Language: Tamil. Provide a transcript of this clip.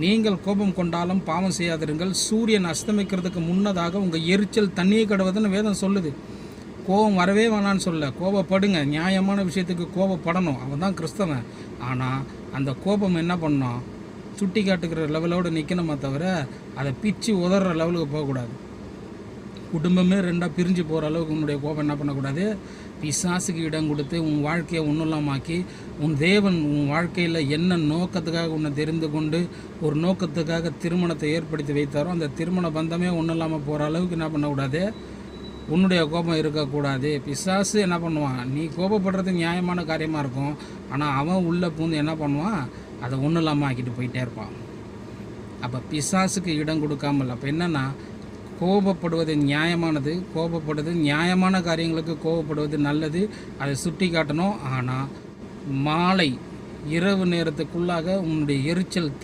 நீங்கள் கோபம் கொண்டாலும் பாவம் செய்யாதிருங்கள், சூரியன் அஸ்தமிக்கிறதுக்கு முன்னதாக உங்கள் எரிச்சல் தண்ணியை கடுவதுன்னு வேதம் சொல்லுது. கோபம் வரவே வேணான்னு சொல்ல, கோபப்படுங்க, நியாயமான விஷயத்துக்கு கோபப்படணும், அவன் தான் கிறிஸ்தவன். ஆனால் அந்த கோபம் என்ன பண்ணோம், சுட்டி காட்டுக்கிற லெவலோடு நிற்கணுமே தவிர அதை பிச்சு உதற லெவலுக்கு போகக்கூடாது. குடும்பமே ரெண்டாக பிரிஞ்சு போகிற அளவுக்கு உன்னுடைய கோபம் என்ன பண்ணக்கூடாது, பிசாசுக்கு இடம் கொடுத்து உன் வாழ்க்கையை ஒன்றுலாமாக்கி, உன் தேவன் உன் வாழ்க்கையில் என்ன நோக்கத்துக்காக உன்னை தெரிந்து கொண்டு ஒரு நோக்கத்துக்காக திருமணத்தை ஏற்படுத்தி வைத்தாரோ அந்த திருமண பந்தமே ஒன்றும் இல்லாமல் போகிற அளவுக்கு என்ன பண்ணக்கூடாது, உன்னுடைய கோபம் இருக்கக்கூடாது. பிசாசு என்ன பண்ணுவான், நீ கோபப்படுறது நியாயமான காரியமாக இருக்கும், ஆனால் அவன் உள்ளே பூந்து என்ன பண்ணுவான், அதை ஒன்றும் இல்லாமல் ஆக்கிட்டு போயிட்டே இருப்பான். அப்போ பிசாசுக்கு இடம் கொடுக்காமல், அப்போ என்னென்னா கோபப்படுவது நியாயமானது, கோபப்படுவது நியாயமான காரியங்களுக்கு கோபப்படுவது நல்லது, அதை சுட்டி காட்டணும். ஆனால் மாலை இரவு நேரத்துக்குள்ளாக உன்னுடைய எரிச்சல்